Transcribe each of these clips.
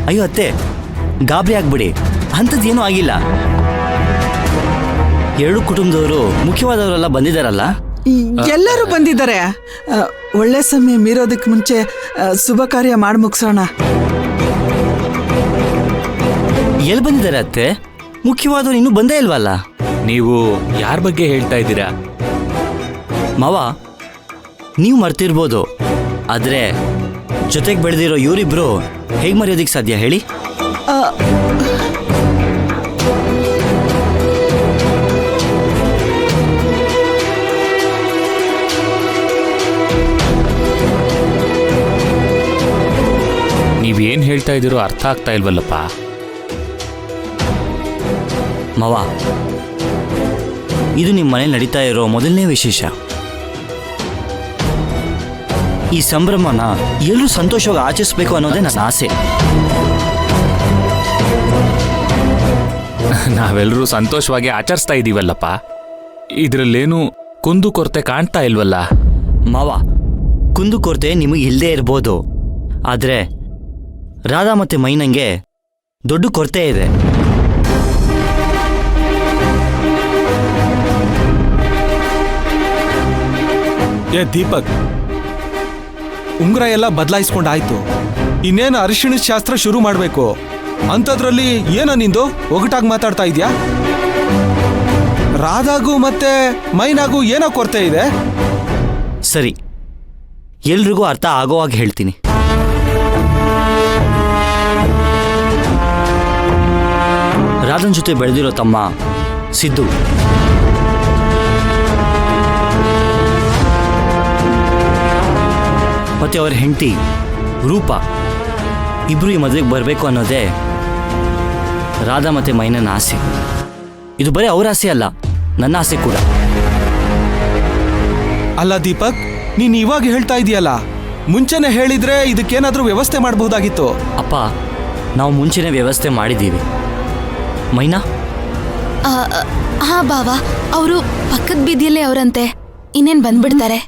ಅಯ್ಯೋ ಅತ್ತೆ, ಗಾಬರಿ ಆಗ್ಬಿಡಿ, ಅಂಥದ್ದೇನೂ ಆಗಿಲ್ಲ. ಎರಡು ಕುಟುಂಬದವರು ಮುಖ್ಯವಾದವರೆಲ್ಲ ಬಂದಿದ್ದಾರಲ್ಲ. ಎಲ್ಲರೂ ಬಂದಿದ್ದಾರೆ. ಒಳ್ಳೆ ಸಮಯ ಮೀರೋದಕ್ಕೆ ಮುಂಚೆ ಶುಭ ಕಾರ್ಯ ಮಾಡಿ ಮುಗಿಸೋಣ. ಎಲ್ಲಿ ಬಂದಿದ್ದಾರೆ ಅತ್ತೆ? ಮುಖ್ಯವಾದವ್ರು ಇನ್ನೂ ಬಂದೇ ಇಲ್ವಲ್ಲ. ನೀವು ಯಾರ ಬಗ್ಗೆ ಹೇಳ್ತಾ ಇದ್ದೀರಾ? ಮಾವ, ನೀವು ಮರ್ತಿರ್ಬೋದು, ಆದರೆ ಜೊತೆಗೆ ಬೆಳೆದಿರೋ ಇವರಿಬ್ರು ಹೇಗೆ ಮರೆಯೋದಿಕ್ಕೆ ಸಾಧ್ಯ ಹೇಳಿ? ನೀವೇನು ಹೇಳ್ತಾ ಇದ್ದೀರೋ ಅರ್ಥ ಆಗ್ತಾ ಇಲ್ವಲ್ಲಪ್ಪ. ಮಾವ, ಇದು ನಿಮ್ಮ ಮನೇಲಿ ನಡೀತಾ ಇರೋ ಮೊದಲನೇ ವಿಶೇಷ. ಈ ಸಂಭ್ರಮನ ಎಲ್ಲರೂ ಸಂತೋಷವಾಗಿ ಆಚರಿಸ್ಬೇಕು ಅನ್ನೋದೇ ನನ್ನ ಆಸೆ. ನಾವೆಲ್ಲರೂ ಸಂತೋಷವಾಗಿ ಆಚರಿಸ್ತಾ ಇದ್ದೀವಲ್ಲಪ್ಪ, ಇದರಲ್ಲೇನು ಕುಂದು ಕೊರತೆ ಕಾಣ್ತಾ ಇಲ್ವಲ್ಲ. ಮಾವ, ಕುಂದುಕೊರತೆ ನಿಮಗೆ ಇಲ್ಲದೆ ಇರ್ಬೋದು, ಆದರೆ ರಾಧಾ ಮತ್ತು ಮೈನಂಗೆ ದೊಡ್ಡ ಕೊರತೆ ಇದೆ. ದೀಪಕ್, ಉಂಗುರ ಎಲ್ಲ ಬದಲಾಯಿಸ್ಕೊಂಡಾಯ್ತು, ಇನ್ನೇನು ಅರಿಶಿಣ ಶಾಸ್ತ್ರ ಶುರು ಮಾಡಬೇಕು. ಅಂಥದ್ರಲ್ಲಿ ಏನ ನಿಂದು ಒಗಟಾಗಿ ಮಾತಾಡ್ತಾ ಇದೆಯಾ? ರಾಧಾಗೂ ಮತ್ತೆ ಮೈನಾಗೂ ಏನೋ ಕೊರತೆ ಇದೆ. ಸರಿ, ಎಲ್ರಿಗೂ ಅರ್ಥ ಆಗೋ ಹಾಗೆ ಹೇಳ್ತೀನಿ. ರಾಧನ್ ಜೊತೆ ಬೆಳೆದಿರೋ ತಮ್ಮ ಸಿದ್ದು ಮತ್ತೆ ಅವರ ಹೆಂಡತಿ ರೂಪ ಇಬ್ರು ಈ ಮದುವೆಗೆ ಬರಬೇಕು ಅನ್ನೋದೇ ರಾಧಾ ಮತ್ತೆ ಮೈನನ ಆಸೆ. ಇದು ಬರೀ ಅವ್ರ ಆಸೆ ಅಲ್ಲ, ನನ್ನ ಆಸೆ ಕೂಡ. ಅಲ್ಲ ದೀಪಕ್, ನೀನ್ ಇವಾಗ ಹೇಳ್ತಾ ಇದೀಯಲ್ಲ, ಮುಂಚೆನೆ ಹೇಳಿದ್ರೆ ಇದಕ್ಕೇನಾದ್ರೂ ವ್ಯವಸ್ಥೆ ಮಾಡಬಹುದಾಗಿತ್ತು. ಅಪ್ಪ, ನಾವು ಮುಂಚೆನೇ ವ್ಯವಸ್ಥೆ ಮಾಡಿದ್ದೀವಿ. ಮೈನಾ? ಹಾ ಬಾವಾ, ಅವರು ಪಕ್ಕದ ಬೀದಿಯಲ್ಲೇ ಅವರಂತೆ, ಇನ್ನೇನ್ ಬಂದ್ಬಿಡ್ತಾರೆ.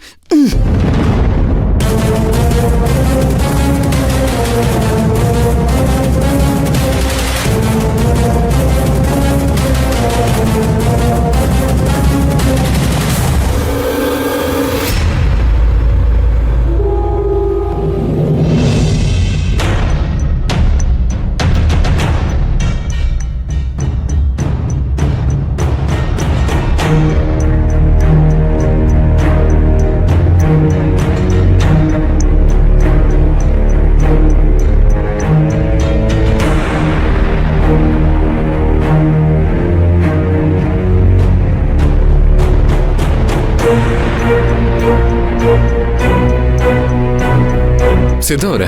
ಸಿದ್ದು ಅವರೇ,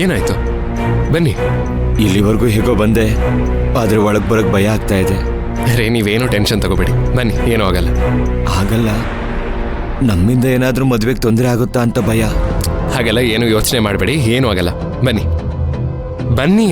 ಏನಾಯ್ತು? ಬನ್ನಿ. ಇಲ್ಲಿವರೆಗೂ ಹೇಗೋ ಬಂದೆ, ಆದ್ರೆ ಒಳಗೆ ಬರೋಕ್ಕೆ ಭಯ ಆಗ್ತಾ ಇದೆ. ರೇ, ನೀವೇನು ಟೆನ್ಷನ್ ತಗೋಬೇಡಿ, ಬನ್ನಿ, ಏನೂ ಆಗಲ್ಲ. ಆಗಲ್ಲ, ನಮ್ಮಿಂದ ಏನಾದರೂ ಮದುವೆಗೆ ತೊಂದರೆ ಆಗುತ್ತಾ ಅಂತ ಭಯ. ಹಾಗೆಲ್ಲ ಏನು ಯೋಚನೆ ಮಾಡಬೇಡಿ, ಏನೂ ಆಗಲ್ಲ. ಬನ್ನಿ ಬನ್ನಿ.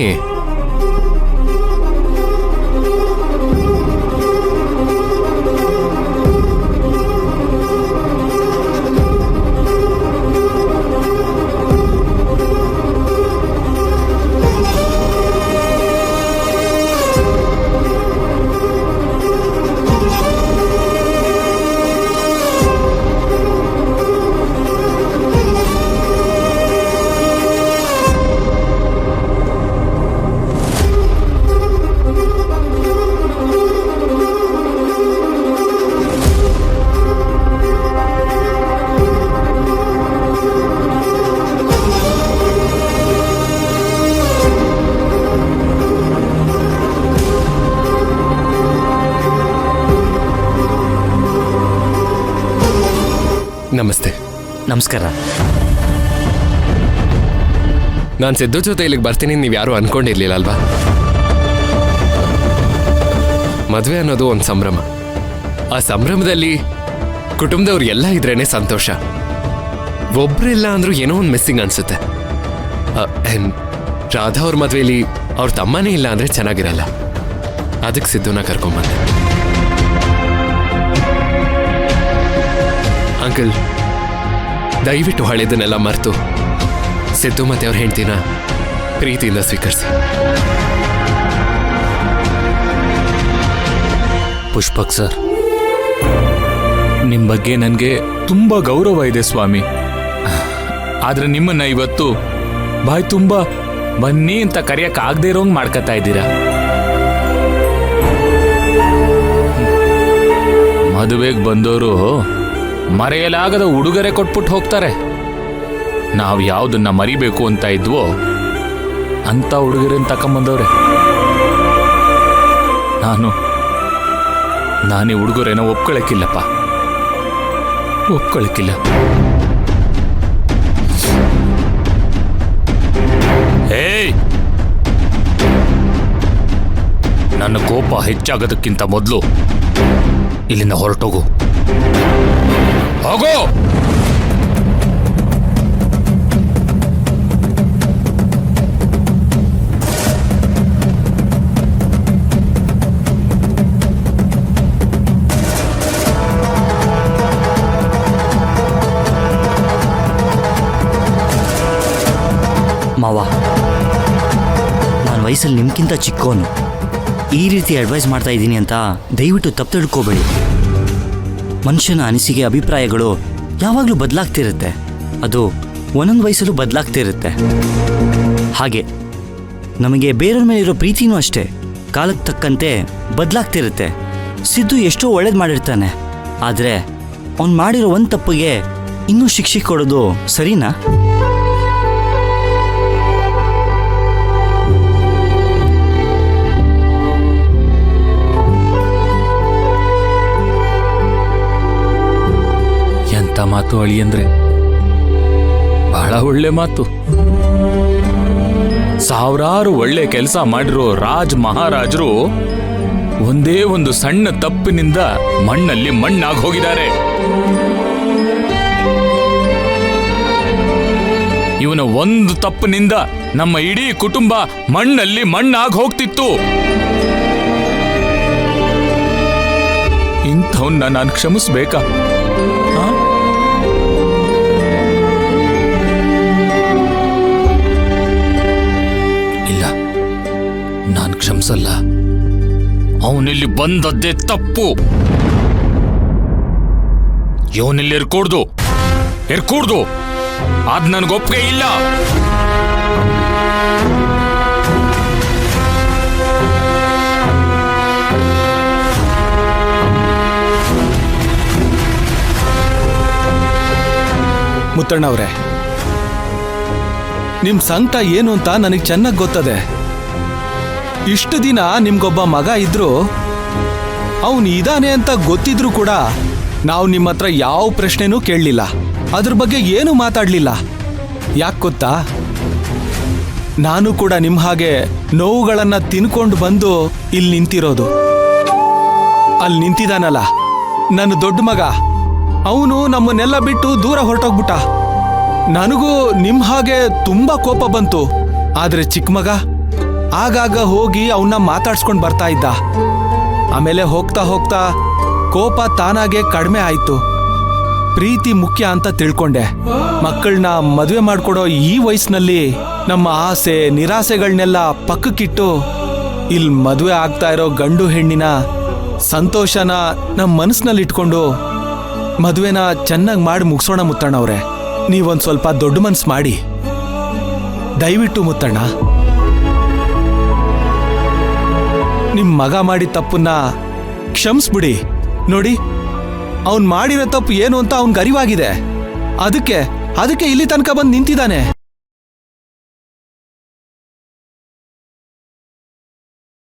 ನಮಸ್ತೆ. ನಮಸ್ಕಾರ. ನಾನು ಸಿದ್ದು ಜೊತೆ ಇಲ್ಲಿಗೆ ಬರ್ತೀನಿ ನೀವು ಯಾರೂ ಅನ್ಕೊಂಡಿರ್ಲಿಲ್ಲ ಅಲ್ವಾ? ಮದುವೆ ಅನ್ನೋದು ಒಂದು ಸಂಭ್ರಮ. ಆ ಸಂಭ್ರಮದಲ್ಲಿ ಕುಟುಂಬದವ್ರು ಎಲ್ಲ ಇದ್ರೇನೆ ಸಂತೋಷ. ಒಬ್ರಿಲ್ಲ ಅಂದ್ರೂ ಏನೋ ಒಂದು ಮಿಸ್ಸಿಂಗ್ ಅನ್ಸುತ್ತೆ. ರಾಧಾ ಅವ್ರ ಮದುವೆಯಲ್ಲಿ ಅವ್ರ ತಮ್ಮನೇ ಇಲ್ಲ ಅಂದ್ರೆ ಚೆನ್ನಾಗಿರಲ್ಲ. ಅದಕ್ಕೆ ಸಿದ್ದುನ ಕರ್ಕೊಂಬಂದೆ. ಅಂಕಲ್, ದಯವಿಟ್ಟು ಹಳೆದನ್ನೆಲ್ಲ ಮರೆತು ಸಿದ್ದು ಮತ್ತೆ ಅವ್ರ ಹೆಂಡ್ತಿನ ಪ್ರೀತಿಯಿಂದ ಸ್ವೀಕರಿಸಿ. ಪುಷ್ಪಕ್ ಸರ್, ನಿಮ್ಮ ಬಗ್ಗೆ ನನಗೆ ತುಂಬ ಗೌರವ ಇದೆ ಸ್ವಾಮಿ. ಆದ್ರೆ ನಿಮ್ಮನ್ನ ಇವತ್ತು ಬಾಯ್ ತುಂಬ ಬನ್ನಿ ಅಂತ ಕರೆಯಕ್ಕಾಗದೇ ಇರೋಂಗ್ ಮಾಡ್ಕೊತಾ ಇದ್ದೀರಾ. ಮದುವೆಗೆ ಬಂದವರು ಮರೆಯಲಾಗದ ಉಡುಗೊರೆ ಕೊಟ್ಬಿಟ್ಟು ಹೋಗ್ತಾರೆ. ನಾವು ಯಾವುದನ್ನ ಮರಿಬೇಕು ಅಂತ ಇದ್ವೋ ಅಂತ ಉಡುಗೊರೆನ ತಕೊಂಬಂದವ್ರೆ. ನಾನೇ ಉಡುಗೊರೆನ ಒಪ್ಕೊಳಕ್ಕಿಲ್ಲಪ್ಪ, ಒಪ್ಕೊಳಕ್ಕಿಲ್ಲ. ಏಯ್, ನನ್ನ ಕೋಪ ಹೆಚ್ಚಾಗೋದಕ್ಕಿಂತ ಮೊದಲು ಇಲ್ಲಿಂದ ಹೊರಟೋಗು. ಹೋಗೋ. ಮಾವ, ನಾನು ವಯಸ್ಸಲ್ಲಿ ನಿಮ್ಗಿಂತ ಚಿಕ್ಕೋನು. ಈ ರೀತಿ ಅಡ್ವೈಸ್ ಮಾಡ್ತಾ ಇದ್ದೀನಿ ಅಂತ ದಯವಿಟ್ಟು ತಪ್ಪು ತಿಳ್ಕೋಬೇಡಿ. ಮನುಷ್ಯನ ಅನಿಸಿಕೆ, ಅಭಿಪ್ರಾಯಗಳು ಯಾವಾಗಲೂ ಬದಲಾಗ್ತಿರುತ್ತೆ. ಅದು ಒಂದೊಂದು ವಯಸ್ಸಲ್ಲೂ ಬದಲಾಗ್ತಿರುತ್ತೆ. ಹಾಗೆ ನಮಗೆ ಬೇರೆಯವ್ರ ಮೇಲೆ ಇರೋ ಪ್ರೀತಿನೂ ಅಷ್ಟೇ ಕಾಲಕ್ಕೆ ತಕ್ಕಂತೆ ಬದಲಾಗ್ತಿರುತ್ತೆ. ಸಿದ್ದು ಎಷ್ಟೋ ಒಳ್ಳೇದು ಮಾಡಿರ್ತಾನೆ, ಆದರೆ ಅವ್ನು ಮಾಡಿರೋ ಒಂದು ತಪ್ಪಿಗೆ ಇನ್ನೂ ಶಿಕ್ಷೆ ಕೊಡೋದು ಸರಿನಾ? ಮಾತು ಅಳಿಯಂದ್ರೆ ಬಹಳ ಒಳ್ಳೆ ಮಾತು. ಸಾವಿರಾರು ಒಳ್ಳೆ ಕೆಲಸ ಮಾಡಿರೋ ಮಹಾರಾಜರು ಒಂದೇ ಒಂದು ಸಣ್ಣ ತಪ್ಪಿನಿಂದ ಮಣ್ಣಲ್ಲಿ ಮಣ್ಣಾಗಿ ಹೋಗಿದ್ದಾರೆ. ಇವನ ಒಂದು ತಪ್ಪಿನಿಂದ ನಮ್ಮ ಇಡೀ ಕುಟುಂಬ ಮಣ್ಣಲ್ಲಿ ಮಣ್ಣಾಗಿ ಹೋಗ್ತಿತ್ತು. ಇಂಥವನ್ನ ನಾನು ಕ್ಷಮಿಸ್ಬೇಕಾ? ನಾನು ಕ್ಷಮಿಸಲ್ಲ. ಅವನಿಲ್ಲಿ ಬಂದದ್ದೇ ತಪ್ಪು. ಇವನಿಲ್ಲಿ ಇರ್ಕೂಡ್ದು ಅದ್ ನನಗೊಪ್ಪಿಗೆ ಇಲ್ಲ. ಮುತ್ತಣ್ಣವ್ರೆ, ನಿಮ್ ಸಂಕಟ ಏನು ಅಂತ ನನಗೆ ಚೆನ್ನಾಗಿ ಗೊತ್ತದೆ. ಇಷ್ಟು ದಿನ ನಿಮ್ಗೊಬ್ಬ ಮಗ ಇದ್ರು, ಅವನು ಇದಾನೆ ಅಂತ ಗೊತ್ತಿದ್ರು ಕೂಡ ನಾವು ನಿಮ್ಮ ಹತ್ರ ಯಾವ ಪ್ರಶ್ನೆನೂ ಕೇಳಲಿಲ್ಲ, ಅದ್ರ ಬಗ್ಗೆ ಏನೂ ಮಾತಾಡಲಿಲ್ಲ. ಯಾಕೆ ಗೊತ್ತಾ? ನಾನು ಕೂಡ ನಿಮ್ಮ ಹಾಗೆ ನೋವುಗಳನ್ನು ತಿನ್ಕೊಂಡು ಬಂದು ಇಲ್ಲಿ ನಿಂತಿರೋದು. ಅಲ್ಲಿ ನಿಂತಿದ್ದಾನಲ್ಲ ನನ್ನ ದೊಡ್ಡ ಮಗ, ಅವನು ನಮ್ಮನ್ನೆಲ್ಲ ಬಿಟ್ಟು ದೂರ ಹೊರಟೋಗ್ಬಿಟ್ಟ. ನನಗೂ ನಿಮ್ಮ ಹಾಗೆ ತುಂಬ ಕೋಪ ಬಂತು. ಆದರೆ ಚಿಕ್ಕ ಮಗ ಆಗಾಗ ಹೋಗಿ ಅವನ್ನ ಮಾತಾಡ್ಸ್ಕೊಂಡು ಬರ್ತಾ ಇದ್ದ. ಆಮೇಲೆ ಹೋಗ್ತಾ ಹೋಗ್ತಾ ಕೋಪ ತಾನಾಗೆ ಕಡಿಮೆ ಆಯ್ತು. ಪ್ರೀತಿ ಮುಖ್ಯ ಅಂತ ತಿಳ್ಕೊಂಡೆ. ಮಕ್ಕಳನ್ನ ಮದುವೆ ಮಾಡ್ಕೊಡೋ ಈ ವಯಸ್ಸಿನಲ್ಲಿ ನಮ್ಮ ಆಸೆ ನಿರಾಸೆಗಳನ್ನೆಲ್ಲ ಪಕ್ಕಕ್ಕಿಟ್ಟು ಇಲ್ಲಿ ಮದುವೆ ಆಗ್ತಾ ಇರೋ ಗಂಡು ಹೆಣ್ಣಿನ ಸಂತೋಷನ ನಮ್ಮ ಮನಸ್ಸಿನಲ್ಲಿ ಇಟ್ಕೊಂಡು ಮದುವೆನ ಚೆನ್ನಾಗಿ ಮಾಡಿ ಮುಗಿಸೋಣ ಮುತ್ತಣ್ಣವ್ರೆ. ನೀವೊಂದು ಸ್ವಲ್ಪ ದೊಡ್ಡ ಮನ್ಸು ಮಾಡಿ ದಯವಿಟ್ಟು ಮುತ್ತಣ್ಣ. ನಿಮ್ ಮಗ ಮಾಡಿದ ತಪ್ಪನ್ನ ಕ್ಷಮಿಸ್ಬಿಡಿ. ನೋಡಿ, ಅವನ್ ಮಾಡಿರೋ ತಪ್ಪು ಏನು ಅಂತ ಅವನ್ಗೆ ಅರಿವಾಗಿದೆ. ಅದಕ್ಕೆ ಇಲ್ಲಿ ತನಕ ಬಂದು ನಿಂತಿದ್ದಾನೆ.